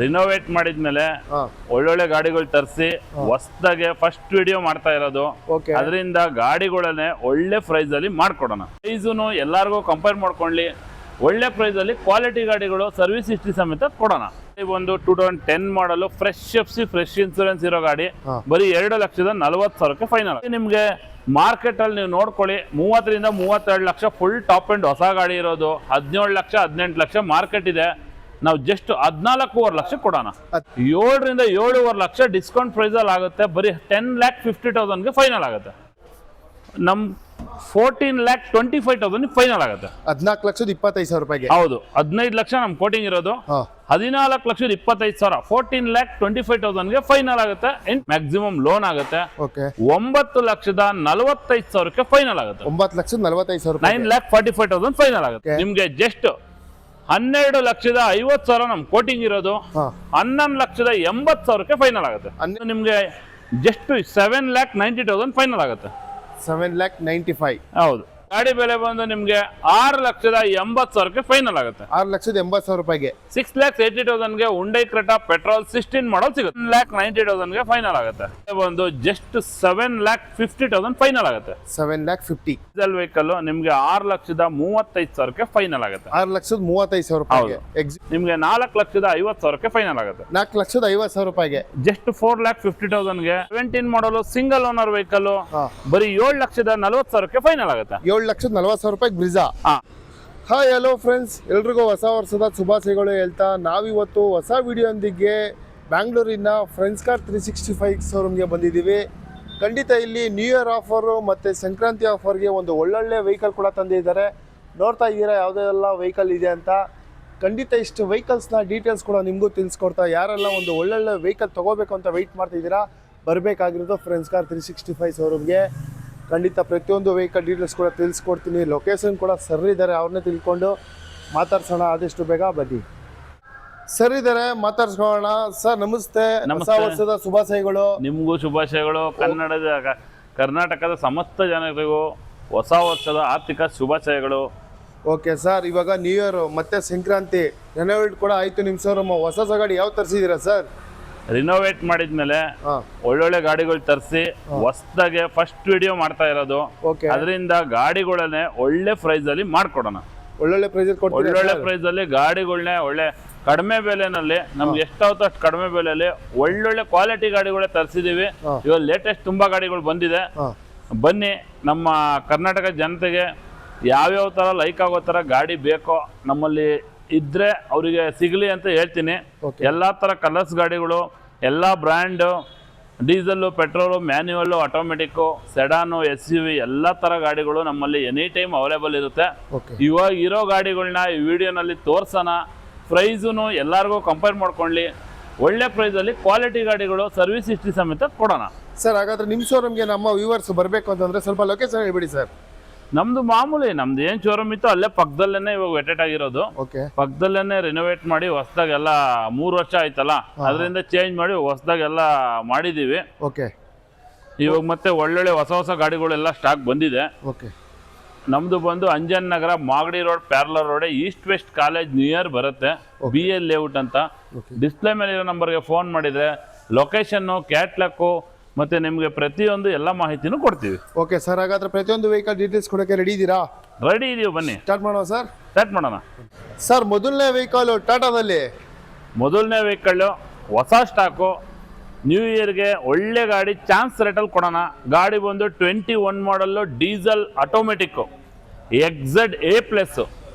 Renovate ಮಾಡಿದ್ಮೇಲೆ ಒಳ್ಳೊಳ್ಳೆ ಗಾಡಿಗಳು ತರಿಸಿ ಹೊಸದಾಗೆ ಫಸ್ಟ್ ವಿಡಿಯೋ ಮಾಡ್ತಾ ಇರೋದು. ಅದರಿಂದ ಗಾಡಿಗಳನ್ನೇ ಒಳ್ಳೆ ಪ್ರೈಸ್ ಅಲ್ಲಿ ಮಾಡ್ಕೊಡೋಣ. ಪ್ರೈಸು ಎಲ್ಲಾರ್ಗೂ ಕಂಪೇರ್ ಮಾಡ್ಕೊಳ್ಳಿ, ಒಳ್ಳೆ ಪ್ರೈಸ್ ಅಲ್ಲಿ ಕ್ವಾಲಿಟಿ ಗಾಡಿಗಳು ಸರ್ವಿಸ್ ಹಿಸ್ಟ್ರಿ ಸಮೇತ ಕೊಡೋಣ. ಒಂದು 2010 ಮಾಡಲು ಫ್ರೆಶ್ ಎಫ್ಸಿ ಫ್ರೆಶ್ ಇನ್ಸೂರೆನ್ಸ್ ಇರೋ ಗಾಡಿ ಬರೀ 2,40,000 ಫೈನಲ್. ನಿಮ್ಗೆ ಮಾರ್ಕೆಟ್ ಅಲ್ಲಿ ನೀವು ನೋಡ್ಕೊಳ್ಳಿ 30 ರಿಂದ 32 ಲಕ್ಷ ಫುಲ್ ಟಾಪ್ ಅಂಡ್ ಹೊಸ ಗಾಡಿ ಇರೋದು. 17 ಲಕ್ಷ 18 ಲಕ್ಷ ಮಾರ್ಕೆಟ್ ಇದೆ. ನಾವು ಜಸ್ಟ್ 14.5 ಲಕ್ಷ ಕೊಡೋಣ. 7 ರಿಂದ 7.5 ಲಕ್ಷ ಡಿಸ್ಕೌಂಟ್ ಪ್ರೈಸ್ ಅಲ್ಲಿ ಆಗುತ್ತೆ. ಬರೀ 10,50,000 ಫೈನಲ್ ಆಗುತ್ತೆ. ನಮ್ 14,25,000 ಫೈನಲ್ ಆಗುತ್ತೆ. 14,25,000 ಹೌದು, 15 ಲಕ್ಷ ನಮ್ ಕೋಟಿಂಗ್ ಇರೋದು. 14,25,000 14,25,000 ಫೈನಲ್ ಆಗುತ್ತೆ. ಮ್ಯಾಕ್ಸಿಮಮ್ ಲೋನ್ ಆಗುತ್ತೆ. 9,45,000 ಫೈನಲ್ ಆಗುತ್ತೆ. 9,45,000 9,45,000 ಫೈನಲ್ ಆಗುತ್ತೆ. ನಿಮ್ಗೆ ಜಸ್ಟ್ 12,50,000 ನಮ್ ಕೋಟಿಂಗ್ ಇರೋದು. 11,80,000 ಫೈನಲ್ ಆಗುತ್ತೆ. ನಿಮ್ಗೆ ಜಸ್ಟ್ 7,90,000 ಫೈನಲ್ ಆಗುತ್ತೆ. 7,95,000 ಹೌದು. ಗಾಡಿ ಬೆಲೆ ಬಂದು ನಿಮ್ಗೆ 6,80,000 ಫೈನಲ್ ಆಗುತ್ತೆ. 6,80,000 6,80,000 ಉಂಡೈ ಕ್ರೆಟಾ ಪೆಟ್ರೋಲ್ 16 ಮಾಡಲ್ ಸಿಗುತ್ತೆ. 1,90,000 ಫೈನಲ್ ಆಗುತ್ತೆ. ಬಂದು ಜಸ್ಟ್ 7,50,000 ಫೈನಲ್ ಆಗುತ್ತೆ. 7,50,000 ಡೀಸೆಲ್ ವೆಹಿಕಲ್ ನಿಮ್ಗೆ 6,35,000 ಫೈನಲ್ ಆಗುತ್ತೆ. 6,35,000 ನಿಮ್ಗೆ 4,50,000 ಫೈನಲ್ ಆಗುತ್ತೆ. 4,50,000 ಜಸ್ಟ್ 4,50,000 17 ಮಾಡಲು ಸಿಂಗಲ್ ಓನರ್ ವೆಹಿಕಲ್ ಬರೀ 7,40,000 ಫೈನಲ್ ಆಗುತ್ತೆ. 7,40,000 ಬ್ರಿಜಾ. ಹಾಯ್ ಹಲೋ ಫ್ರೆಂಡ್ಸ್, ಎಲ್ರಿಗೂ ಹೊಸ ವರ್ಷದ ಶುಭಾಶಯಗಳು ಹೇಳ್ತಾ ನಾವಿವತ್ತು ಹೊಸ ವಿಡಿಯೋಂದಿಗೆ ಬ್ಯಾಂಗ್ಳೂರಿನ ಫ್ರೆಂಡ್ಸ್ ಕಾರ್ 365 ಶೋರೂಮ್ಗೆ ಬಂದಿದ್ದೀವಿ. ಖಂಡಿತ ಇಲ್ಲಿ ನ್ಯೂ ಇಯರ್ ಆಫರು ಮತ್ತು ಸಂಕ್ರಾಂತಿ ಆಫರ್ಗೆ ಒಂದು ಒಳ್ಳೊಳ್ಳೆ ವೆಹಿಕಲ್ ಕೂಡ ತಂದಿದ್ದಾರೆ. ನೋಡ್ತಾ ಇದ್ದೀರಾ ಯಾವುದೆಲ್ಲ ವೆಹಿಕಲ್ ಇದೆ ಅಂತ. ಖಂಡಿತ ಇಷ್ಟು ವೆಹಿಕಲ್ಸ್ನ ಡೀಟೇಲ್ಸ್ ಕೂಡ ನಿಮಗೂ ತಿಳಿಸ್ಕೊಡ್ತಾ, ಯಾರೆಲ್ಲ ಒಂದು ಒಳ್ಳೊಳ್ಳೆ ವೆಹಿಕಲ್ ತೊಗೋಬೇಕು ಅಂತ ವೆಯ್ಟ್ ಮಾಡ್ತಿದ್ದೀರಾ ಬರಬೇಕಾಗಿರೋದು ಫ್ರೆಂಡ್ಸ್ ಕಾರ್ 365 ಶೋರೂಮ್ಗೆ. ಖಂಡಿತ ಪ್ರತಿಯೊಂದು ವೆಹಿಕಲ್ ಡೀಟೇಲ್ಸ್ ಕೂಡ ತಿಳಿಸ್ಕೊಡ್ತೀನಿ. ಲೊಕೇಶನ್ ಕೂಡ ಸರ್ ಇದ್ದಾರೆ, ಅವ್ರನ್ನೇ ತಿಳ್ಕೊಂಡು ಮಾತಾಡ್ಸೋಣ. ಆದಷ್ಟು ಬೇಗ ಬನ್ನಿ. ಸರ್ ಇದ್ದಾರೆ, ಮಾತಾಡ್ಸ್ಕೊಳ್ಳೋಣ. ಸರ್ ನಮಸ್ತೆ, ಹೊಸ ವರ್ಷದ ಶುಭಾಶಯಗಳು. ನಿಮಗೂ ಶುಭಾಶಯಗಳು. ಕರ್ನಾಟಕದ ಸಮಸ್ತ ಜನರಿಗೂ ಹೊಸ ವರ್ಷದ ಆರ್ಥಿಕ ಶುಭಾಶಯಗಳು. ಓಕೆ ಸರ್, ಇವಾಗ ನ್ಯೂ ಇಯರ್ ಮತ್ತೆ ಸಂಕ್ರಾಂತಿ ರೆನೋವೇಟ್ ಕೂಡ ಆಯ್ತು ನಿಮ್ಮ ಶೋರೂಮ್. ಹೊಸ ಗಾಡಿ ಯಾವ ತರಿಸಿದ್ದೀರಾ ಸರ್? ರಿನೋವೇಟ್ ಮಾಡಿದ್ಮೇಲೆ ಒಳ್ಳೊಳ್ಳೆ ಗಾಡಿಗಳು ತರಿಸಿ ಹೊಸದಾಗೆ ಫಸ್ಟ್ ವಿಡಿಯೋ ಮಾಡ್ತಾ ಇರೋದು. ಅದರಿಂದ ಗಾಡಿಗಳನ್ನೇ ಒಳ್ಳೆ ಪ್ರೈಸ್ ಅಲ್ಲಿ ಮಾಡ್ಕೊಡೋಣ. ಒಳ್ಳೊಳ್ಳೆ ಪ್ರೈಸ್ ಅಲ್ಲಿ ಗಾಡಿಗಳನ್ನೇ ಒಳ್ಳೆ ಕಡಿಮೆ ಬೆಲೆನಲ್ಲಿ, ನಮ್ಗೆ ಎಷ್ಟಾಗುತ್ತೋ ಅಷ್ಟು ಕಡಿಮೆ ಬೆಲೆಯಲ್ಲಿ ಒಳ್ಳೊಳ್ಳೆ ಕ್ವಾಲಿಟಿ ಗಾಡಿಗಳೇ ತರಿಸಿದೀವಿ. ಇವಾಗ ಲೇಟೆಸ್ಟ್ ತುಂಬಾ ಗಾಡಿಗಳು ಬಂದಿದೆ. ಬನ್ನಿ, ನಮ್ಮ ಕರ್ನಾಟಕ ಜನತೆಗೆ ಯಾವ್ಯಾವ ತರ ಲೈಕ್ ಆಗೋ ತರ ಗಾಡಿ ಬೇಕೋ ನಮ್ಮಲ್ಲಿ ಇದ್ರೆ ಅವರಿಗೆ ಸಿಗಲಿ ಅಂತ ಹೇಳ್ತೀನಿ. ಎಲ್ಲಾ ತರ ಕಲರ್ಸ್ ಗಾಡಿಗಳು, ಎಲ್ಲ brand, diesel, petrol, manual, automatic, sedan, SUV ಎಲ್ಲ ತರ ಗಾಡಿಗಳು ನಮ್ಮಲ್ಲಿ ಎನಿ ಟೈಮ್ ಅವೈಲೇಬಲ್ ಇರುತ್ತೆ. ಇವಾಗ ಇರೋ ಗಾಡಿಗಳನ್ನ ಈ ವಿಡಿಯೋನಲ್ಲಿ ತೋರ್ಸೋಣ. ಪ್ರೈಸು ಎಲ್ಲರಿಗೂ ಕಂಪೇರ್ ಮಾಡ್ಕೊಳ್ಳಿ, ಒಳ್ಳೆ ಪ್ರೈಸ್ ಅಲ್ಲಿ ಕ್ವಾಲಿಟಿ ಗಾಡಿಗಳು ಸರ್ವಿಸ್ ಹಿಸ್ಟ್ರಿ ಸಮೇತ ಕೊಡೋಣ. ಸರ್ ಹಾಗಾದ್ರೆ ನಿಮ್ಮ ಶೋರೂಮ್ಗೆ ನಮ್ಮ ವ್ಯೂವರ್ಸ್ ಬರಬೇಕು ಅಂತಂದ್ರೆ ಸ್ವಲ್ಪ ಲೊಕೇಶನ್ ಹೇಳ್ಬಿಡಿ ಸರ್. ನಮ್ದು ಮಾಮೂಲಿ, ನಮ್ದು ಏನ್ ಶೋರೂಮ್ ಇತ್ತು ಅಲ್ಲೇ ಪಕ್ಕದಲ್ಲೇನೆ ಇವಾಗ ವೆಟೆಟ್ ಆಗಿರೋದು. ಪಕ್ಕದಲ್ಲೇನೆ ರಿನೋವೇಟ್ ಮಾಡಿ ಹೊಸದಾಗೆಲ್ಲ 3 ವರ್ಷ ಆಯ್ತಲ್ಲ, ಅದರಿಂದ ಚೇಂಜ್ ಮಾಡಿ ಹೊಸದಾಗೆಲ್ಲ ಮಾಡಿದೀವಿ. ಇವಾಗ ಮತ್ತೆ ಒಳ್ಳೊಳ್ಳೆ ಹೊಸ ಗಾಡಿಗಳೆಲ್ಲ ಸ್ಟಾಕ್ ಬಂದಿದೆ. ನಮ್ದು ಬಂದು Anjan Nagar, Magadi road, parallel road, east west college near ಬರುತ್ತೆ. BL ಲೇಔಟ್ ಅಂತ. ಡಿಸ್ಪ್ಲೇ ಮೇಲೆ ಇರೋ ನಂಬರ್ಗೆ ಫೋನ್ ಮಾಡಿದ್ರೆ ಲೊಕೇಶನ್, ಕ್ಯಾಟ್ಲಾಕು ಮತ್ತೆ ನಿಮ್ಗೆ ಪ್ರತಿಯೊಂದು ಎಲ್ಲ ಮಾಹಿತಿನೂ ಕೊಡ್ತೀವಿ. ಓಕೆ ಸರ್, ಹಾಗಾದ್ರೆ ಪ್ರತಿಯೊಂದು ವೆಹಿಕಲ್ ಡೀಟೇಲ್ಸ್ ಕೊಡೋಕೆ ರೆಡಿ ಇದ್ದೀರಾ? ರೆಡಿ ಇದೀವಿ, ಬನ್ನಿ ಸ್ಟಾರ್ಟ್ ಮಾಡೋಣ ಸರ್. ಸ್ಟಾರ್ಟ್ ಮಾಡೋಣ ಸರ್. ಮೊದಲನೇ ವೆಹಿಕಲ್ ಟಾಟಾದಲ್ಲಿ, ಮೊದಲನೇ ವೆಹಿಕಲ್ ಹೊಸ ಸ್ಟಾಕು, ನ್ಯೂ ಇಯರ್ಗೆ ಒಳ್ಳೆ ಗಾಡಿ ಚಾನ್ಸ್ ರೇಟಲ್ಲಿ ಕೊಡೋಣ. ಗಾಡಿ ಬಂದು 21 model, diesel, automatic, XZA+,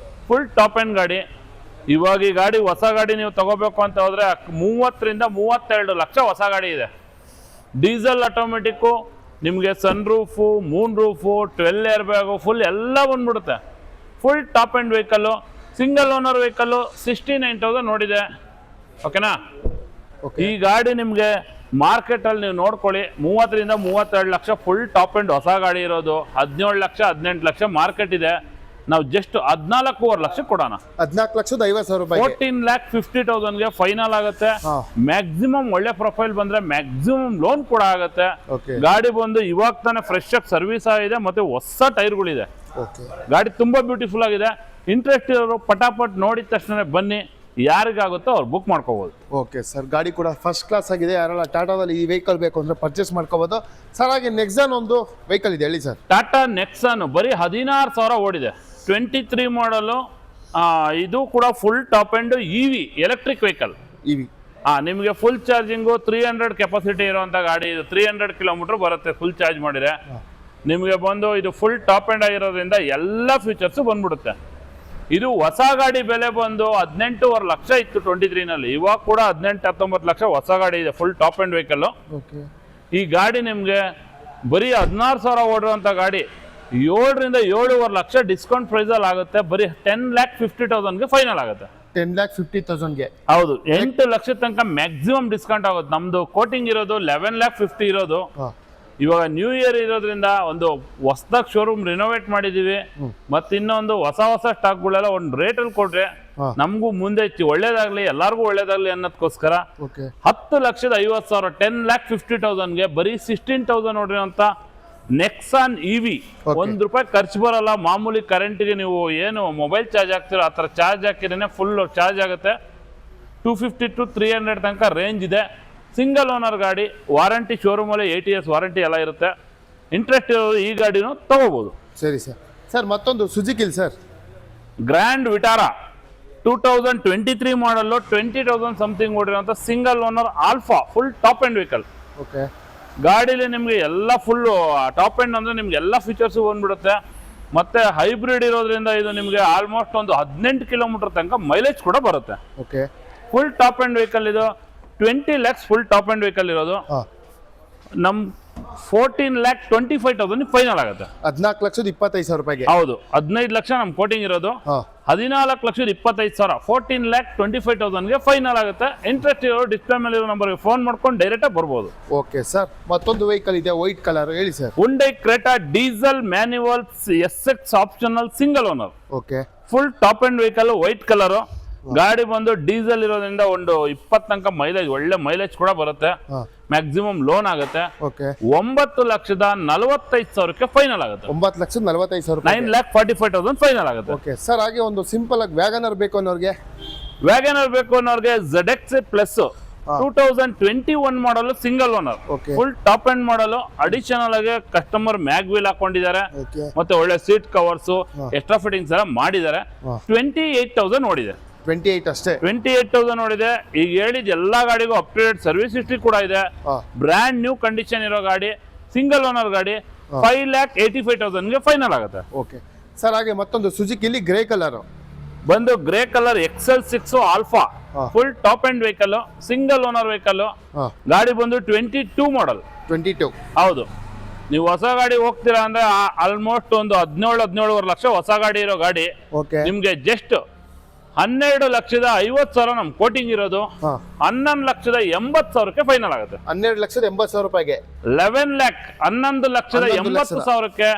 full top end ಗಾಡಿ. ಇವಾಗ ಈ ಗಾಡಿ ಹೊಸ ಗಾಡಿ ನೀವು ತಗೋಬೇಕು ಅಂತ ಹೋದ್ರೆ 30 ರಿಂದ 32 ಲಕ್ಷ ಹೊಸ ಗಾಡಿ ಇದೆ. ಡೀಸೆಲ್, ಆಟೋಮೆಟಿಕ್ಕು, ನಿಮಗೆ sunroof, moonroof, 12 airbag, full ಎಲ್ಲ ಬಂದ್ಬಿಡುತ್ತೆ. Full top end vehicle, single owner vehicle, 69,000 ನೋಡಿದೆ. ಓಕೆನಾ? ಈ ಗಾಡಿ ನಿಮಗೆ ಮಾರ್ಕೆಟಲ್ಲಿ ನೀವು ನೋಡ್ಕೊಳ್ಳಿ 30 ರಿಂದ 32 ಲಕ್ಷ ಫುಲ್ ಟಾಪ್ ಎಂಡ್ ಹೊಸ ಗಾಡಿ ಇರೋದು. 17 ಲಕ್ಷ 18 ಲಕ್ಷ ಮಾರ್ಕೆಟ್ ಇದೆ. ನಾವು ಜಸ್ಟ್ 14.5 ಲಕ್ಷ ಕೊಡೋಣ. 14,50,000 14,50,000 ಫೈನಲ್ ಆಗುತ್ತೆ. ಮ್ಯಾಕ್ಸಿಮಮ್ ಒಳ್ಳೆ ಪ್ರೊಫೈಲ್ ಬಂದ್ರೆ ಮ್ಯಾಕ್ಸಿಮಮ್ ಲೋನ್ ಕೂಡ ಆಗುತ್ತೆ. ಗಾಡಿ ಬಂದು ಇವಾಗ ತಾನೇ ಫ್ರೆಶ್ ಆಗಿ ಸರ್ವಿಸ್ ಆಗಿದೆ, ಮತ್ತೆ ಹೊಸ ಟೈರ್ಗಳಿದೆ. ಗಾಡಿ ತುಂಬಾ ಬ್ಯೂಟಿಫುಲ್ ಆಗಿದೆ. ಇಂಟ್ರೆಸ್ಟ್ ಇರೋರು ಪಟಾಪಟ್ ನೋಡಿದ ತಕ್ಷಣ ಬನ್ನಿ, ಯಾರಿಗಾಗುತ್ತೋ ಅವ್ರು ಬುಕ್ ಮಾಡ್ಕೋಬೋದು. ಓಕೆ ಸರ್, ಗಾಡಿ ಕೂಡ ಫಸ್ಟ್ ಕ್ಲಾಸ್ ಆಗಿದೆ. ಯಾರೆಲ್ಲ ಟಾಟಾದಲ್ಲಿ ಈ ವೆಹಿಕಲ್ ಬೇಕು ಅಂದರೆ ಪರ್ಚೇಸ್ ಮಾಡ್ಕೋಬೋದು. ಸರ್ ಹಾಗೆ ನೆಕ್ಸಾನ್ ಒಂದು ವೆಹಿಕಲ್ ಇದೆ, ಹೇಳಿ ಸರ್. ಟಾಟಾ ನೆಕ್ಸಾನ್ ಬರೀ 16,000 ಓಡಿದೆ. 23 ಮಾಡಲು. ಇದು ಕೂಡ full top and EV electric vehicle. EV ನಿಮಗೆ ಫುಲ್ ಚಾರ್ಜಿಂಗು 300 ಕೆಪಾಸಿಟಿ ಇರುವಂಥ ಗಾಡಿ. ಇದು 300 ಕಿಲೋಮೀಟರ್ ಬರುತ್ತೆ ಫುಲ್ ಚಾರ್ಜ್ ಮಾಡಿದರೆ. ನಿಮಗೆ ಬಂದು ಇದು ಫುಲ್ ಟಾಪ್ ಆ್ಯಂಡ್ ಆಗಿರೋದ್ರಿಂದ ಎಲ್ಲ ಫೀಚರ್ಸು ಬಂದ್ಬಿಡುತ್ತೆ. ಇದು ಹೊಸ ಗಾಡಿ ಬೆಲೆ ಬಂದು 18.5 ಲಕ್ಷ ಇತ್ತು 23ನಲ್ಲಿ. ಇವಾಗ ಕೂಡ 18-19 ಲಕ್ಷ ಹೊಸ ಗಾಡಿ ಇದೆ, ಫುಲ್ ಟಾಪ್ ಆ್ಯಂಡ್ ವೆಹಿಕಲ್ಲು. ಈ ಗಾಡಿ ನಿಮಗೆ ಬರೀ 16,000 ಓಡಿರುವಂಥ ಗಾಡಿ 7ರಿಂದ 7.5 ಲಕ್ಷ ಡಿಸ್ಕೌಂಟ್ ಪ್ರೈಸಲ್ಲಿ ಆಗುತ್ತೆ. ಬರೀ 10,50,000ಗೆ ಫೈನಲ್ ಆಗುತ್ತೆ. 10,50,000ಗೆ. ಹೌದು, 8 ಲಕ್ಷ ತನಕ ಮ್ಯಾಕ್ಸಿಮಮ್ ಡಿಸ್ಕೌಂಟ್ ಆಗುತ್ತೆ. ನಮ್ದು ಕೋಟಿಂಗ್ ಇರೋದು 11,50,000 ಇರೋದು. ಇವಾಗ ನ್ಯೂ ಇಯರ್ ಇರೋದ್ರಿಂದ ಒಂದು ಹೊಸದಾಗಿ ಶೋರೂಮ್ ರಿನೋವೇಟ್ ಮಾಡಿದೀವಿ. ಮತ್ತೆ ಇನ್ನೊಂದು ಹೊಸ ಸ್ಟಾಕ್ಗಳೆಲ್ಲ ಒಂದು ರೇಟಲ್ಲಿ ಕೊಟ್ರೆ ನಮಗೂ ಮುಂದೆ ಒಳ್ಳೇದಾಗ್ಲಿ, ಎಲ್ಲಾರ್ಗು ಒಳ್ಳೇದಾಗ್ಲಿ ಅನ್ನೋದಕ್ಕೋಸ್ಕರ 10,50,000 10,50,000ಗೆ ಬರೀ 16,000 ನೋಡಿರೋಂಥ ನೆಕ್ಸಾನ್ EV. ₹1 ಖರ್ಚು ಬರಲ್ಲ. ಮಾಮೂಲಿ ಕರೆಂಟ್ಗೆ ನೀವು ಏನು ಮೊಬೈಲ್ ಚಾರ್ಜ್ ಹಾಕ್ತಿರೋ ಆ ಥರ ಚಾರ್ಜ್ ಹಾಕಿದ್ರೆ ಫುಲ್ ಚಾರ್ಜ್ ಆಗುತ್ತೆ. 250 to 300 ತನಕ ರೇಂಜ್ ಇದೆ. ಸಿಂಗಲ್ ಓನರ್ ಗಾಡಿ, ವಾರಂಟಿ ಶೋರೂಮಲ್ಲಿ 8 years ವಾರಂಟಿ ಎಲ್ಲ ಇರುತ್ತೆ. ಇಂಟ್ರೆಸ್ಟ್ ಇರೋದು ಈ ಗಾಡಿನೂ ತಗೋಬೋದು. ಸರಿ ಸರ್. ಸರ್ ಮತ್ತೊಂದು ಸುಜುಕಿ ಸರ್, ಗ್ರ್ಯಾಂಡ್ ವಿಟಾರಾ 2023 ಮಾಡಲ್ಲು 20,000 ಸಮಥಿಂಗ್ ಓಡಿರೋಂಥ single owner alpha full top and vehicle. Okay. ಗಾಡೀಲಿ ನಿಮಗೆ ಎಲ್ಲ ಫುಲ್ಲು ಟಾಪ್ ಆ್ಯಂಡ್ ಅಂದರೆ ನಿಮ್ಗೆ ಎಲ್ಲ ಫೀಚರ್ಸು ಬಂದ್ಬಿಡುತ್ತೆ. ಮತ್ತು ಹೈಬ್ರಿಡ್ ಇರೋದ್ರಿಂದ ಇದು ನಿಮಗೆ ಆಲ್ಮೋಸ್ಟ್ ಒಂದು 18 ಕಿಲೋಮೀಟರ್ ತನಕ ಮೈಲೇಜ್ ಕೂಡ ಬರುತ್ತೆ. Okay. Full top and vehicle ಇದು. 20 lakhs full top and vehicle ಇರೋದು. ನಮ್ಮ 14,25,000 ಫೈನಲ್ ಆಗುತ್ತೆ. 14,25,000 ಹೌದು, 15 ಲಕ್ಷ ನಮ್ಮ ಕೋಟಿಂಗ್ ಇರೋದು. 14,25,000 14,25,000ಗೆ ಫೈನಲ್ ಆಗುತ್ತೆ. ಇಂಟ್ರೆಸ್ಟ್ ಇರೋ ಡಿಸ್ಪ್ಲೇ ಮೇಲೆ ಇರೋ ನಂಬರ್ಗೆ ಫೋನ್ ಮಾಡ್ಕೊಂಡು ಡೈರೆಕ್ಟಾಗಿ ಬರ್ಬೋದು. ಓಕೆ ಸರ್, ಮತ್ತೊಂದು ವೆಹಿಕಲ್ ಇದೆ ವೈಟ್ ಕಲರ್, ಹೇಳಿ sir. Hyundai Creta diesel manual SX optional single owner. Okay. Full top and vehicle white colour. ಗಾಡಿ ಬಂದು ಡೀಸೆಲ್ ಇರೋದ್ರಿಂದ ಒಂದು 20 ತನಕ ಮೈಲೇಜ್, ಒಳ್ಳೆ ಮೈಲೇಜ್ ಕೂಡ ಬರುತ್ತೆ. ಮ್ಯಾಕ್ಸಿಮಮ್ ಲೋನ್ ಆಗುತ್ತೆ. 9,45,000ಕ್ಕೆ ಫೈನಲ್ ಆಗುತ್ತೆ. 9,45,000. 9,45,000 ಫೈನಲ್ ಆಗುತ್ತೆ. ಓಕೆ ಸರ್, ಹಾಗೆ ಒಂದು ಸಿಂಪಲ್ ಆಗಿ ವ್ಯಾಗನರ್ ಬೇಕು ಅನ್ನೋರಿಗೆ ZX ಪ್ಲಸ್ 2021 ಮಾಡಲು single owner, full top and ಮಾಡಲು. ಅಡಿಷನಲ್ ಆಗಿ ಕಸ್ಟಮರ್ ಮ್ಯಾಗ್ ವೀಲ್ ಹಾಕೊಂಡಿದ್ದಾರೆ, ಮತ್ತೆ ಒಳ್ಳೆ ಸೀಟ್ ಕವರ್ಸ್, ಎಕ್ಸ್ಟ್ರಾ ಫಿಟ್ಟಿಂಗ್ಸ್ ಎಲ್ಲ ಮಾಡಿದ್ದಾರೆ. 28,000 ನೋಡಿದೆ. 28 ಅಷ್ಟೇ. 28,000 ನೋಡಿದೆ. ಈಗ ಹೇಳಿದ ಎಲ್ಲಾ ಗಾಡಿಗೂ up to date service history ಕೂಡ ಇದೆ. ಬ್ರ್ಯಾಂಡ್ ನ್ಯೂ ಕಂಡೀಷನ್ ಇರೋ ಗಾಡಿ, ಸಿಂಗಲ್ ಓನರ್ ಗಾಡಿ. 5,85,000ಗೆ ಫೈನಲ್ ಆಗುತ್ತೆ. ಓಕೆ ಸರ್, ಹಾಗೆ ಮತ್ತೊಂದು ಸುಜುಕಿಲಿ ಗ್ರೇ ಕಲರ್ ಬಂದು grey colour XL6 alpha full top end vehicle, single owner vehicle. ಗಾಡಿ ಬಂದು 22 ಮಾಡಲ್. 22. ಹೌದು. ನೀವು ಹೊಸ ಗಾಡಿ ಹೋಗ್ತೀರಾ ಅಂದ್ರೆ ಆಲ್ಮೋಸ್ಟ್ ಒಂದು 17-17.5 ಲಕ್ಷ ಹೊಸ ಗಾಡಿ ಇರೋ ಗಾಡಿ ನಿಮ್ಗೆ ಜಸ್ಟ್ 12,50,000 ನಮ್ ಕೋಟಿಂಗ್ ಇರೋದು. 11,80,000ಕ್ಕೆ ಫೈನಲ್ ಆಗುತ್ತೆ. 12,80,000 11,80,000ಕ್ಕೆ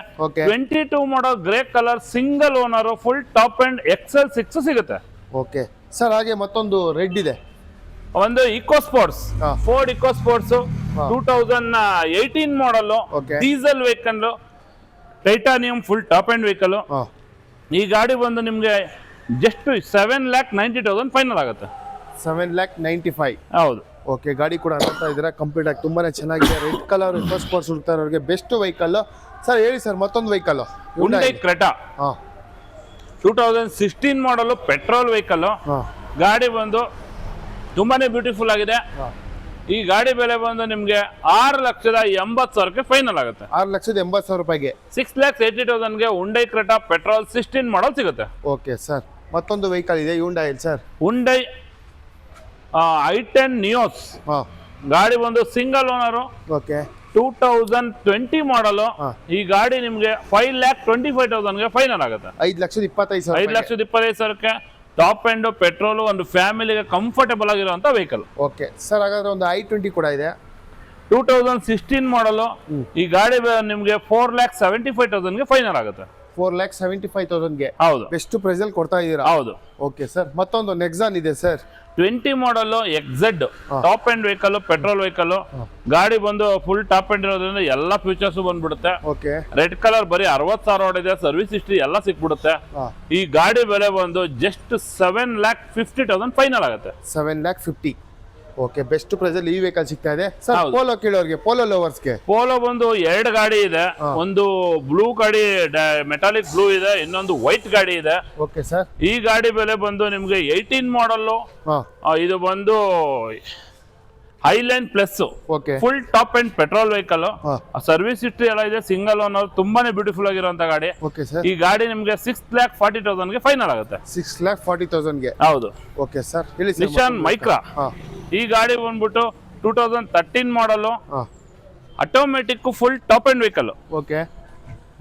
22 ಮಾಡೋ grey colour single owner full top end XL6 ಸಿಗುತ್ತೆ. ಓಕೆ ಸರ್, ಹಾಗೆ ಮತ್ತೊಂದು ರೆಡ್ ಇದೆ, ಒಂದು eco sports, Ford eco sports 2018 model diesel vehicle, titanium full top end vehicle. ಈ ಗಾಡಿ ಬಂದು ನಿಮ್ಗೆ ಜಸ್ಟ್ 7,90,000 ಫೈನಲ್ ಆಗುತ್ತೆ. 7,95,000. ಹೌದು. ಓಕೆ, ಗಾಡಿ ಕೂಡ ನೋಡ್ತಾ ಇದ್ದೀರಾ ಕಂಪ್ಲೀಟ್ ಆಗಿ ತುಂಬಾನೇ ಚೆನ್ನಾಗಿದೆ. ರೆಡ್ ಕಲರ್ ಇಕೋ ಸ್ಪೋರ್ಟ್ಸ್ ಹುಡುಕ್ತಾ ಇರೋರಿಗೆ ಬೆಸ್ಟ್ ವೆಹಿಕಲ್. ಸರ್ ಹೇಳಿ ಸರ್, ಮತ್ತೊಂದು ವೆಹಿಕಲ್ ಹುಂಡೈ ಕ್ರೆಟಾ 2016 ಮಾಡಲು ಪೆಟ್ರೋಲ್ ವೆಹಿಕಲ್. ಗಾಡಿ ಬಂದು ತುಂಬಾನೇ ಬ್ಯೂಟಿಫುಲ್ ಆಗಿದೆ. ಈ ಗಾಡಿ ಬೆಲೆ ಬಂದು ನಿಮ್ಗೆ 6,80,000ಕ್ಕೆ ಫೈನಲ್ ಆಗುತ್ತೆ. 6,80,000 6,80,000ಗೆ ಹುಂಡೈ ಕ್ರೆಟಾ ಪೆಟ್ರೋಲ್ 16 ಮಾಡಲ್ ಸಿಗುತ್ತೆ. ಓಕೆ ಸರ್, ಮತ್ತೊಂದು ವೆಹಿಕಲ್ ಇದೆ Hyundai sir, Hyundai i10 Nios. ಗಾಡಿ ಬಂದು ಸಿಂಗಲ್ ಓನರು. ಓಕೆ. 2020 ಮಾಡಲು. ಈ ಗಾಡಿ ನಿಮ್ಗೆ 5,25,000ಗೆ ಫೈನಲ್ ಆಗುತ್ತೆ. 5,25,000. 5,25,000ಕ್ಕೆ ಟಾಪ್ ಎಂಡ್ ಪೆಟ್ರೋಲ್, ಒಂದು ಫ್ಯಾಮಿಲಿಗೆ ಕಂಫರ್ಟೇಬಲ್ ಆಗಿರುವಂತ ವೆಹಿಕಲ್. ಓಕೆ ಸರ್, ಹಾಗಾದ್ರೆ ಒಂದು i20 ಕೂಡ ಇದೆ. 2016 ಮಾಡಲು. ಈ ಗಾಡಿ ನಿಮ್ಗೆ 4,75,000ಗೆ ಫೈನಲ್ ಆಗುತ್ತೆ. 4,75,000ಗೆ ಹೌದು ಬೆಸ್ಟ್ ಪ್ರೈಸ್ ಅಲ್ಲಿ ಕೊಡ್ತಾ ಇದ್ದೀರಾ. ಹೌದು. ಓಕೆ ಸರ್, ಮತ್ತೊಂದು ನೆಕ್ಸಾನ್ ಇದೆ sir. 20 model XZ top end vehicle, petrol vehicle. ಗಾಡಿ ಬಂದು ಫುಲ್ ಟಾಪ್ ಎಂಡ್ ಇರೋದ್ರಿಂದ ಎಲ್ಲಾ ಫೀಚರ್ಸ್ ಬಂದ್ಬಿಡುತ್ತೆ. ಓಕೆ, ರೆಡ್ ಕಲರ್ ಬರೀ 60,000 ಓಡಿದೆ, ಸರ್ವಿಸ್ ಹಿಸ್ಟ್ರಿ ಎಲ್ಲ ಸಿಕ್ಬಿಡುತ್ತೆ. ಈ ಗಾಡಿ ಬೆಲೆ ಬಂದು ಜಸ್ಟ್ 7,50,000 ಫೈನಲ್ ಆಗುತ್ತೆ. 7,50,000. ಓಕೆ, ಬೆಸ್ಟ್ ಪ್ರೈಸ್ ಅಲ್ಲಿ ಈ ವೆಹಿಕಲ್ ಸಿಗ್ತಾ ಇದೆ ಸರ್. ಪೋಲೋ ಕೇಳೋರ್ಗೆ, ಪೋಲೋ ಲವರ್ಸ್ಗೆ ಪೋಲೋ ಬಂದು 2 ಗಾಡಿ ಇದೆ. ಒಂದು ಬ್ಲೂ ಗಾಡಿ ಮೆಟಾಲಿಕ್ ಬ್ಲೂ ಇದೆ, ಇನ್ನೊಂದು ವೈಟ್ ಗಾಡಿ ಇದೆ. ಓಕೆ ಸರ್, ಈ ಗಾಡಿ ಬೆಲೆ ಬಂದು ನಿಮ್ಗೆ 18 ಮಾಡಲ್. ಇದು ಬಂದು Highline plus, okay, full top and petrol vehicle. Service history ಎಲ್ಲ ಇದೆ, ಸಿಂಗಲ್ ಓನರ್, ತುಂಬಾನೇ ಬ್ಯೂಟಿಫುಲ್ ಆಗಿರುವಂತ ಗಾಡಿ. ಓಕೆ ಸರ್, ಈ ಗಾಡಿ ನಿಮ್ಗೆ 6,40,000 ಫೈನಲ್ ಆಗುತ್ತೆ. 6,40,000ಗೆ. ಹೌದು. ಓಕೆ ಸರ್, ಹೇಳಿ ಸರ್. Nissan Micra. ಈ ಗಾಡಿ ಬಂದ್ಬಿಟ್ಟು 2013 model, automatic, full top end vehicle. Okay,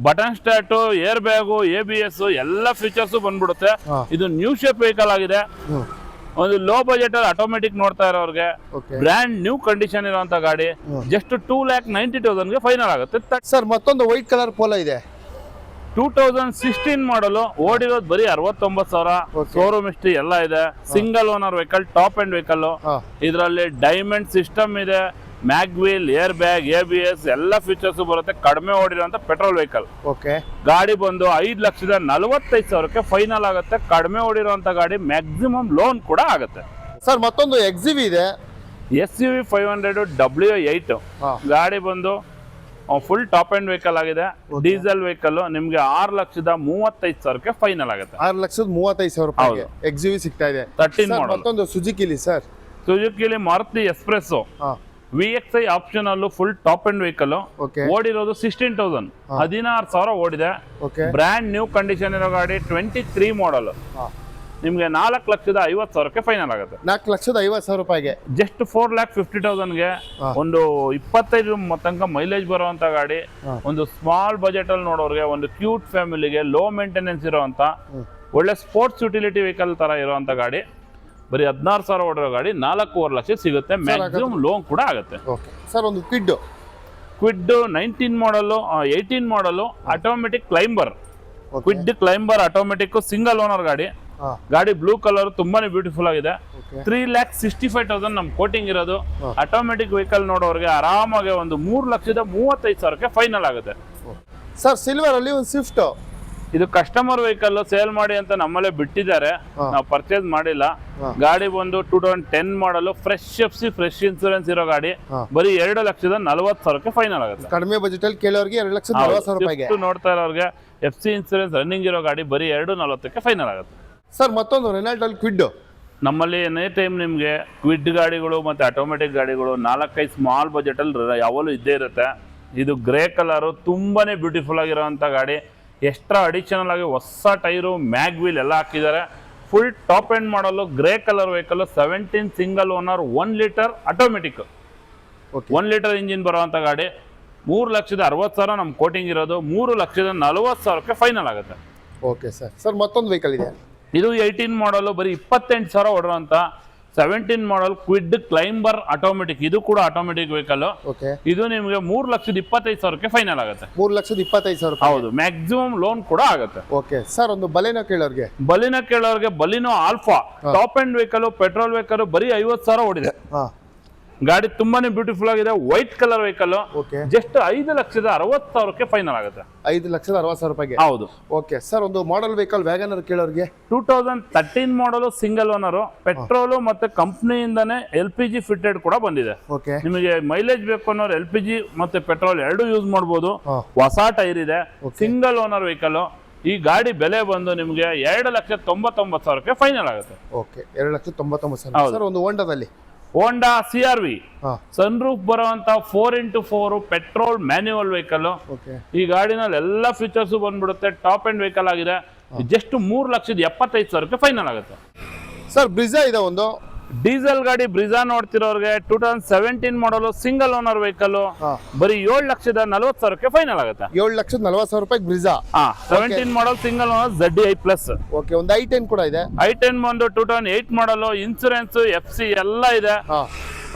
button start, air bag, ABS ಎಲ್ಲ ಫೀಚರ್ಸ್ ಬಂದ್ಬಿಡುತ್ತೆ. ಇದು ನ್ಯೂ ಶೇಪ್ ವೆಹಿಕಲ್ ಆಗಿದೆ. ಒಂದು ಲೋ ಬಜೆಟ್ ಅಲ್ಲಿ ಆಟೋಮೆಟಿಕ್ ನೋಡ್ತಾ ಇರೋರಿಗೆ ಬ್ರ್ಯಾಂಡ್ ನ್ಯೂ ಕಂಡೀಷನ್ ಇರುವಂತ ಗಾಡಿ ಜಸ್ಟ್ 2,90,000 ಫೈನಲ್ ಆಗುತ್ತೆ. ಸರ್, ಮತ್ತೊಂದು ವೈಟ್ ಕಲರ್ ಪೋಲೋ ಇದೆ. 2016 ಮಾಡಲು, ಓಡಿರೋದು ಬರೀ 69,000. ಶೋರೂಮ್ ಹಿಸ್ಟ್ರಿ ಎಲ್ಲ ಇದೆ. Single owner vehicle, top end vehicle. ಇದರಲ್ಲಿ ಡೈಮಂಡ್ ಸಿಸ್ಟಮ್ ಇದೆ, ಮ್ಯಾಗ್ವೀಲ್, ಏರ್ ಬ್ಯಾಗ್, ABS ಎಲ್ಲ ಫೀಚರ್ಸ್ ಬರುತ್ತೆ. ಕಡಿಮೆ ಓಡಿರುವಂತ ಪೆಟ್ರೋಲ್ ವೆಹಿಕಲ್. ಓಕೆ, ಗಾಡಿ ಬಂದು 5,45,000 ಫೈನಲ್ ಆಗುತ್ತೆ. ಕಡಿಮೆ ಓಡಿರುವಂತ ಗಾಡಿ, ಮ್ಯಾಕ್ಸಿಮಮ್ ಲೋನ್ ಕೂಡ ಆಗುತ್ತೆ. ಸರ್, ಮತ್ತೊಂದು XUV ಇದೆ, SUV 500 W8. ಗಾಡಿ ಬಂದು ಫುಲ್ ಟಾಪ್ ಅಂಡ್ ವೆಹಿಕಲ್ ಆಗಿದೆ, ಡೀಸೆಲ್ ವೆಹಿಕಲ್. ನಿಮ್ಗೆ 6,35,000 ಫೈನಲ್ ಆಗುತ್ತೆ. 6,35,000 XUV ಸಿಗ್ತಾ ಇದೆ. 13 ಮಾಡಲ್. ಮತ್ತೊಂದು ಸುಜುಕಿಲಿ ಸರ್, ಸುಜುಕಿಲಿ Maruti express VXI option full top end vehicle. ಓಡಿರೋದು 16,000, 16,000 ಓಡಿದೆ. ಬ್ರ್ಯಾಂಡ್ ನ್ಯೂ ಕಂಡೀಷನ್ ಇರೋ ಗಾಡಿ. 23 ಮಾಡಲ್. ನಿಮ್ಗೆ 4,50,000 ಫೈನಲ್ ಆಗುತ್ತೆ. 4,50,000 ಜಸ್ಟ್ 4,50,000 ಒಂದು 25 ತನಕ ಮೈಲೇಜ್ ಬರುವಂತ ಗಾಡಿ. ಒಂದು ಸ್ಮಾಲ್ ಬಜೆಟ್ ಅಲ್ಲಿ ನೋಡೋರಿಗೆ, ಒಂದು ಕ್ಯೂಟ್ ಫ್ಯಾಮಿಲಿಗೆ, ಲೋ ಮೇಂಟೆನೆನ್ಸ್ ಇರುವಂತ ಒಳ್ಳೆ ಸ್ಪೋರ್ಟ್ಸ್ ಯುಟಿಲಿಟಿ ವೆಹಿಕಲ್ ತರ ಇರುವಂತ ಗಾಡಿ. ಬರೀ 16,000 ಓಡಿರೋ ಗಾಡಿ 4.25 ಲಕ್ಷ ಸಿಗುತ್ತೆ. ಮ್ಯಾಕ್ಸಿಮಮ್ ಲೋನ್ ಕೂಡ ಆಗುತ್ತೆ. ಸರ್, ಒಂದು Kwid 19 model, 18 model, automatic climber. Kwid climber automatic, single owner ಗಾಡಿ. ಗಾಡಿ ಬ್ಲೂ ಕಲರ್, ತುಂಬಾನೇ ಬ್ಯೂಟಿಫುಲ್ ಆಗಿದೆ. 3,65,000 ನಮ್ ಕೋಟಿಂಗ್ ಇರೋದು. ಆಟೋಮೆಟಿಕ್ ವೆಹಿಕಲ್ ನೋಡೋರಿಗೆ ಆರಾಮಾಗಿ ಒಂದು 3,35,000 ಫೈನಲ್ ಆಗುತ್ತೆ. ಸರ್, ಸಿಲ್ವರ್ ಅಲ್ಲಿ ಒಂದು ಸ್ವಿಫ್ಟ್. ಇದು ಕಸ್ಟಮರ್ ವೆಹಿಕಲ್, ಸೇಲ್ ಮಾಡಿ ಅಂತ ನಮ್ಮಲ್ಲೇ ಬಿಟ್ಟಿದ್ದಾರೆ, ನಾವು ಪರ್ಚೇಸ್ ಮಾಡಿಲ್ಲ. ಗಾಡಿ ಬಂದು 2010 ಮಾಡಲ್, ಫ್ರೆಶ್ FC, ಫ್ರೆಶ್ ಇನ್ಸೂರೆನ್ಸ್ ಇರೋ ಗಾಡಿ. ಬರೀ 2,40,000 ಫೈನಲ್ ಆಗುತ್ತೆ. ಕಡಿಮೆ ಬಜೆಟ್ ಅಲ್ಲಿ ಕೇಳೋರಿಗೆ 2,40,000 ನೋಡ್ತಾ ಇರೋರಿಗೆ FC ಇನ್ಸೂರೆನ್ಸ್ ರನ್ನಿಂಗ್ ಇರೋ ಗಾಡಿ ಬರೀ 2,40 ಫೈನಲ್ ಆಗುತ್ತೆ. ಸರ್, ಮತ್ತೊಂದು ರೆನಾಲ್ಟ್ ಅಲ್ಲಿ ಕ್ವಿಡ್. ನಮ್ಮಲ್ಲಿ ಎನಿ ಟೈಮ್ ನಿಮ್ಗೆ ಕ್ವಿಡ್ ಗಾಡಿಗಳು ಮತ್ತೆ ಆಟೋಮೆಟಿಕ್ ಗಾಡಿಗಳು 4-5 ಸ್ಮಾಲ್ ಬಜೆಟ್ ಅಲ್ಲಿ ಯಾವಾಗಲೂ ಇದ್ದೇ ಇರುತ್ತೆ. ಇದು ಗ್ರೇ ಕಲರ್, ತುಂಬಾನೇ ಬ್ಯೂಟಿಫುಲ್ ಆಗಿರೋಂಥ ಗಾಡಿ. ಎಕ್ಸ್ಟ್ರಾ ಅಡಿಷನಲ್ ಆಗಿ ಹೊಸ ಟೈರು, ಮ್ಯಾಗ್ವೀಲ್ ಎಲ್ಲ ಹಾಕಿದ್ದಾರೆ. Full top end model, grey colour vehicle. 17 single owner, 1 litre automatic, 1 litre engine ಬರುವಂತ ಗಾಡಿ. 3,60,000 ನಮ್ ಕೋಟಿಂಗ್ ಇರೋದು. 3,40,000 ಫೈನಲ್ ಆಗುತ್ತೆ. Okay sir. ಸರ್, ಮತ್ತೊಂದು ವೆಹಿಕಲ್ ಇದೆ. ಇದು 18 ಮಾಡಲು, ಬರೀ 28,000 ಓಡಿರುವಂತ 17 ಮಾಡಲ್ ಕ್ವಿಡ್ ಕ್ಲೈಂಬರ್ ಆಟೋಮೆಟಿಕ್. ಇದು ಕೂಡ ಆಟೋಮೆಟಿಕ್ ವೆಹಿಕಲ್. ಇದು ನಿಮಗೆ 3,25,000 ಫೈನಲ್ ಆಗುತ್ತೆ. 3,25,000. ಹೌದು, ಮ್ಯಾಕ್ಸಿಮಮ್ ಲೋನ್ ಕೂಡ ಆಗುತ್ತೆ. ಓಕೆ ಸರ್, ಒಂದು ಬಲಿನೋ ಕೇಳೋರ್ಗೆ, Baleno alpha top end vehicle, petrol vehicle, ಬರೀ 50,000 ಓಡಿದೆ. ಗಾಡಿ ತುಂಬಾನೇ ಬ್ಯೂಟಿಫುಲ್ ಆಗಿದೆ, white colour vehicle. Just 5,60,000 final ಆಗುತ್ತೆ. 5,60,000. ಹೌದು. ಓಕೆ ಸರ್, ಒಂದು ಮಾಡೆಲ್ ವೆಹಿಕಲ್ ವ್ಯಾಗನರ್ ಕೇಳೋರ್ಗೆ, 2013 ಮಾಡಲ್, ಸಿಂಗಲ್ ಓನರ್, ಪೆಟ್ರೋಲ್ ಮತ್ತೆ ಕಂಪ್ನಿಯಿಂದಾನೆ LPG ಫಿಟೆಡ್ ಕೂಡ ಬಂದಿದೆ. ನಿಮಗೆ ಮೈಲೇಜ್ ಬೇಕು ಅನ್ನೋರು LPG ಮತ್ತೆ ಪೆಟ್ರೋಲ್ ಎರಡು ಯೂಸ್ ಮಾಡಬಹುದು. ಹೊಸ ಟೈರ್ ಇದೆ, ಸಿಂಗಲ್ ಓನರ್ ವೆಹಿಕಲ್. ಈ ಗಾಡಿ ಬೆಲೆ ಬಂದು ನಿಮಗೆ 2,99,000 ಫೈನಲ್ ಆಗುತ್ತೆ. ಓಕೆ, 2,99,000. ಸರ್, ಒಂದು ಹೋಂಡಾದಲ್ಲಿ ಹೋಂಡಾ CRV ಸನ್ ರೂಫ್ ಬರುವಂತ 4x4 ಪೆಟ್ರೋಲ್ ಮ್ಯಾನ್ಯುವಲ್ ವೆಹಿಕಲ್. ಈ ಗಾಡಿನಲ್ಲಿ ಎಲ್ಲ ಫೀಚರ್ಸ್ ಬಂದ್ಬಿಡುತ್ತೆ. ಟಾಪ್ ಅಂಡ್ ವೆಹಿಕಲ್ ಆಗಿದೆ. ಜಸ್ಟ್ 3,75,000 ಫೈನಲ್ ಆಗುತ್ತೆ. ಸರ್, ಬ್ರಿಜಾ ಇದೆ ಒಂದು ಡೀಸೆಲ್ ಗಾಡಿ. ಬ್ರಿಜಾ ನೋಡ್ತಿರೋರಿಗೆ 2017 ಮಾಡಲ್, ಸಿಂಗಲ್ ಓನರ್ ವೆಹಿಕಲ್. ಬರೀ 7,40,000 ಫೈನಲ್ ಆಗುತ್ತೆ. 7,40,000 ಬ್ರಿಜಾ. 17 ಮಾಡಲ್, ಸಿಂಗಲ್ ಓನರ್, ZDI+. ಓಕೆ, ಒಂದು i10 ಕೂಡ ಇದೆ. i10 ಬಂದು 2008 ಮಾಡಲ್, ಇನ್ಸೂರೆನ್ಸ್, FC ಎಲ್ಲ ಇದೆ.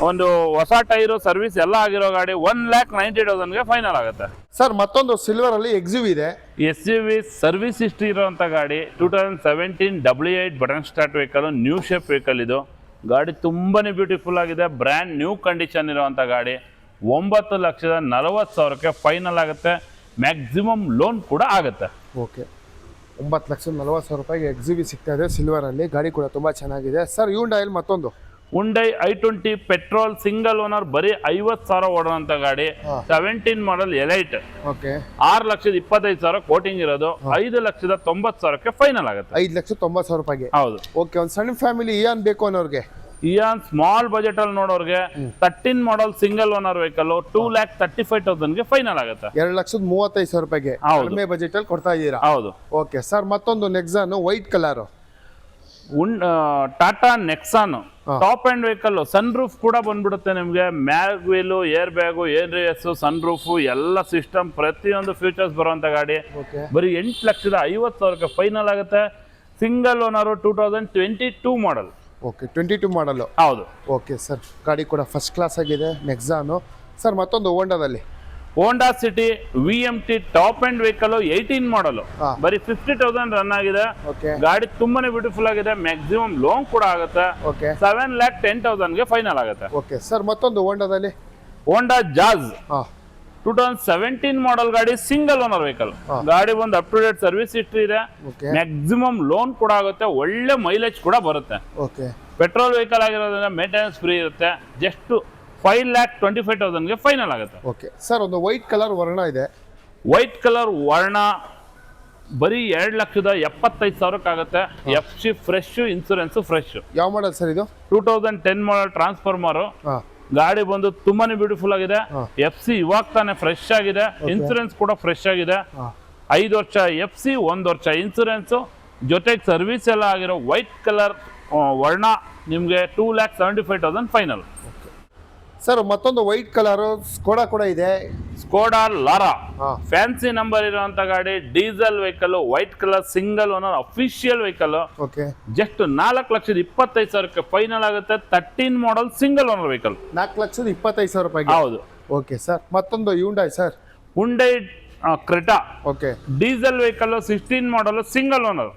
ಒಂದು ಹೊಸ ಟೈರು ಸರ್ವಿಸ್ ಎಲ್ಲ ಆಗಿರೋ ಗಾಡಿ 1,90,000ಗೆ ಫೈನಲ್ ಆಗುತ್ತೆ. ಸರ್ ಮತ್ತೊಂದು ಸಿಲ್ವರ್ ಅಲ್ಲಿ ಎಕ್ಸಿವ್ ಇದೆ. SUV ಸರ್ವಿಸ್ ಹಿಸ್ಟ್ರಿ ಇರೋಂಥ ಗಾಡಿ 2017 W8 button start vehicle, new shape vehicle. ಇದು ಗಾಡಿ ತುಂಬಾನೇ ಬ್ಯೂಟಿಫುಲ್ ಆಗಿದೆ, ಬ್ರ್ಯಾಂಡ್ ನ್ಯೂ ಕಂಡೀಷನ್ ಇರುವಂಥ ಗಾಡಿ. 9,40,000ಕ್ಕೆ ಫೈನಲ್ ಆಗುತ್ತೆ. ಮ್ಯಾಕ್ಸಿಮಮ್ ಲೋನ್ ಕೂಡ ಆಗುತ್ತೆ. ಓಕೆ, 9,40,000 ರೂಪಾಯಿಗೆ ಎಕ್ಸಿವಿ ಸಿಗ್ತಾ ಇದೆ ಸಿಲ್ವರ್ ಅಲ್ಲಿ. ಗಾಡಿ ಕೂಡ ತುಂಬಾ ಚೆನ್ನಾಗಿದೆ. ಸರ್ ಹ್ಯುಂಡೈಯಲ್ಲಿ ಮತ್ತೊಂದು Hyundai i20 petrol single owner, ಬರೀ 50,000 ಓಡೋಂಥ ಗಾಡಿ. 17 ಮಾಡಲ್ ಎಲೈಟ್. ಓಕೆ, 6,25,000 ಕೋಟಿಂಗ್ ಇರೋದು. 5,90,000ಕ್ಕೆ ಫೈನಲ್ ಆಗುತ್ತೆ. 5,90,000 ರೂಪಾಯಿಗೆ. ಹೌದು. ಓಕೆ, ಒಂದು ಸಣ್ಣ ಫ್ಯಾಮಿಲಿ ಇಯಾನ್ ಬೇಕು ಅನ್ನೋರಿಗೆ, ಇಯಾನ್ ಸ್ಮಾಲ್ ಬಜೆಟ್ ಅಲ್ಲಿ ನೋಡೋರ್ಗೆ 13 ಮಾಡಲ್ ಸಿಂಗಲ್ ಓನರ್ ವೆಹಿಕಲ್ 2,35,000ಗೆ ಫೈನಲ್ ಆಗುತ್ತೆ. 2,35,000 ರೂಪಾಯಿಗೆ ಕಡಿಮೆ ಬಜೆಟ್ ಅಲ್ಲಿ ಕೊಡ್ತಾ ಇದ್ದೀರಾ. ಹೌದು. ಓಕೆ ಸರ್, ಮತ್ತೊಂದು Nexon white colour, Tata Nexon top end vehicle. Sun roof ಕೂಡ ಬಂದ್ಬಿಡುತ್ತೆ ನಿಮ್ಗೆ. Mag wheel, air bag, ABS, sun roof ಎಲ್ಲ ಸಿಸ್ಟಮ್, ಪ್ರತಿಯೊಂದು ಫ್ಯೂಚರ್ಸ್ ಬರುವಂತ ಗಾಡಿ. ಬರೀ 8,50,000ಕ್ಕೆ ಫೈನಲ್ ಆಗುತ್ತೆ. Single owner, 2022 model. Okay, 22 model. ಹೌದು. ಓಕೆ ಸರ್, ಗಾಡಿ ಕೂಡ ಫಸ್ಟ್ ಕ್ಲಾಸ್ ಆಗಿದೆ ನೆಕ್ಸಾನು. ಸರ್ ಮತ್ತೊಂದು ಹೋಂಡಾದಲ್ಲಿ Honda City VMT top end vehicle 18 model, ಬರೀ 50,000 ರನ್ ಆಗಿದೆ. ಗಾಡಿ ತುಂಬಾನೇ ಬ್ಯೂಟಿಫುಲ್ ಆಗಿದೆ. ಮ್ಯಾಕ್ಸಿಮಮ್ ಲೋನ್ ಕೂಡ ಆಗುತ್ತೆ. 7,10,000ಗೆ ಫೈನಲ್ ಆಗುತ್ತೆ. ಓಕೆ ಸರ್, ಮತ್ತೊಂದು ಹೋಂಡಾದಲ್ಲಿ ಹೋಂಡಾ ಜಾಜ್ 2017 ಮಾಡಲ್ ಗಾಡಿ, ಸಿಂಗಲ್ ಓನರ್ ವೆಹಿಕಲ್. ಗಾಡಿ ಬಂದು up to date service history ಇದೆ. ಮ್ಯಾಕ್ಸಿಮಮ್ ಲೋನ್ ಕೂಡ ಆಗುತ್ತೆ. ಒಳ್ಳೆ ಮೈಲೇಜ್ ಕೂಡ ಬರುತ್ತೆ. ಪೆಟ್ರೋಲ್ ವೆಹಿಕಲ್ ಆಗಿರೋದ್ರಿಂದ ಮೇಂಟೆನೆನ್ಸ್ ಫ್ರೀ ಇರುತ್ತೆ. ಜಸ್ಟ್ 5,25,000ಗೆ ಫೈನಲ್ ಆಗುತ್ತೆ. ಓಕೆ ಸರ್, ಒಂದು ವೈಟ್ ಕಲರ್ ವರ್ಣ ಇದೆ. ವೈಟ್ ಕಲರ್ ವರ್ಣ ಬರೀ 2,75,000ಕ್ಕಾಗುತ್ತೆ. FC fresh, insurance fresh. ಯಾವ ಮಾಡಲ್ ಸರ್ ಇದು? 2010 ಮಾಡಲ್ ಟ್ರಾನ್ಸ್ಫಾರ್ಮರ್. ಗಾಡಿ ಬಂದು ತುಂಬಾನೇ ಬ್ಯೂಟಿಫುಲ್ ಆಗಿದೆ. FC ಇವಾಗ ತಾನೇ ಫ್ರೆಶ್ ಆಗಿದೆ. ಇನ್ಸೂರೆನ್ಸ್ ಕೂಡ ಫ್ರೆಶ್ ಆಗಿದೆ. 5 ವರ್ಷ FC, 1 ವರ್ಷ ಇನ್ಸೂರೆನ್ಸ್, ಜೊತೆಗೆ ಸರ್ವಿಸ್ ಎಲ್ಲ ಆಗಿರೋ ವೈಟ್ ಕಲರ್ ವರ್ಣ ನಿಮ್ಗೆ 2,75,000 ಫೈನಲ್. ಸರ್ ಮತ್ತೊಂದು ವೈಟ್ ಕಲರ್ ಸ್ಕೋಡಾ ಕೂಡ ಇದೆ. ಸ್ಕೋಡಾ ಲಾರಾ ಫ್ಯಾನ್ಸಿ ನಂಬರ್ ಇರುವಂತ ಗಾಡಿ, diesel vehicle, white colour, single owner, official vehicle. Just 4,25,000ಕ್ಕೆ ಫೈನಲ್ ಆಗುತ್ತೆ. 13 ಮಾಡಲ್ ಸಿಂಗಲ್ ಓನರ್ ವೆಹಿಕಲ್. 4,25,000 ರೂಪಾಯಿಗೆ. ಹೌದು. ಓಕೆ ಸರ್, ಮತ್ತೊಂದು Hyundai sir, Hyundai Creta. Okay, diesel vehicle, 16 model single owner.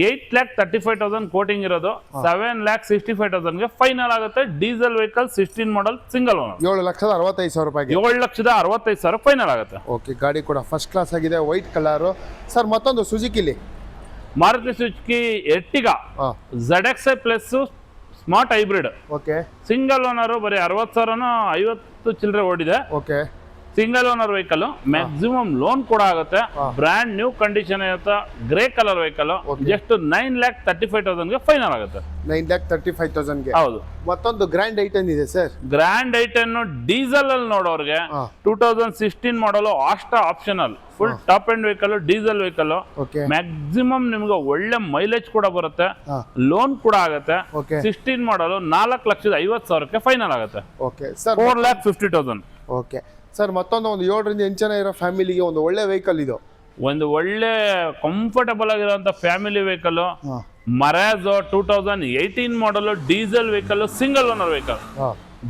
8,35,000 quoting ಇರೋದು. 7,65,000ಗೆ final ಆಗುತ್ತೆ. Diesel vehicle, 16 model single owner. 7,65,000 ರೂಪಾಯಿಗೆ. 7,65,000 final ಆಗುತ್ತೆ. ಓಕೆ, ಗಾಡಿ ಕೂಡ ಫಸ್ಟ್ ಕ್ಲಾಸ್ ಆಗಿದೆ, ವೈಟ್ ಕಲರ್. ಸರ್ ಮತ್ತೊಂದು ಸುಜುಕಿಲಿ Maruti Suzuki Ertiga ZXi plus smart hybrid. Okay, single owner, ಬರೀ 60,000 50 ಚಿಲ್ಲರೆ ಓಡಿದೆ. Okay, single owner vehicle. Maximum loan ಕೂಡ ಆಗುತ್ತೆ. ಬ್ರ್ಯಾಂಡ್ ನ್ಯೂ ಕಂಡೀಷನ್ ಇರುತ್ತೆ. Grey colour vehicle. ಜಸ್ಟ್ 9,35,000ಗೆ ಫೈನಲ್ ಆಗುತ್ತೆ. 9,35,000ಗೆ. ಹೌದು. ಮತ್ತೊಂದು ಗ್ರ್ಯಾಂಡ್ ಐಟನ್ ಇದೆ ಸರ್. ಗ್ರ್ಯಾಂಡ್ ಐಟನ್ ಡೀಸೆಲ್ ಅಲ್ಲಿ ನೋಡೋರ್ಗೆ 2016 model Asta optional, full top end vehicle, diesel vehicle. Maximum ನಿಮ್ಗೆ ಒಳ್ಳೆ ಮೈಲೇಜ್ ಕೂಡ ಬರುತ್ತೆ. ಲೋನ್ ಕೂಡ ಆಗುತ್ತೆ. 16 ಮಾಡಲು 4,50,000ಕ್ಕೆ ಫೈನಲ್ ಆಗುತ್ತೆ. Okay sir, 4,50,000. ಓಕೆ ಸರ್, ಮತ್ತೊಂದು 7ರಿಂದ 8 ಜನ ಇರೋ ಫ್ಯಾಮಿಲಿಗೆ ಒಂದು ಒಳ್ಳೆ ವೆಹಿಕಲ್ ಇದು. ಒಂದು ಒಳ್ಳೆ ಕಂಫರ್ಟಬಲ್ ಆಗಿರುವಂತ family vehicle, Marazzo 2018 model diesel vehicle, single owner vehicle.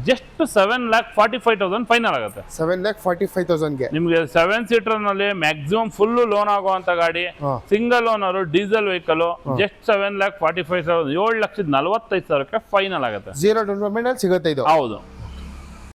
Just 7,45,000 final ಆಗುತ್ತೆ. 7,45,000ಗೆ ನಿಮ್ಗೆ 7 ಸೀಟರ್ ನಲ್ಲಿ ಮ್ಯಾಕ್ಸಿಮಮ್ ಫುಲ್ ಲೋನ್ ಆಗುವಂತ ಗಾಡಿ, single owner, diesel vehicle. Just 7,45,000, 7,45,000ಕ್ಕೆ ಫೈನಲ್ ಆಗುತ್ತೆ. 0 ಡೌನ್ ಪೇಮೆಂಟ್ ಅಲ್ಲಿ ಸಿಗುತ್ತೆ ಇದು. ಹೌದು.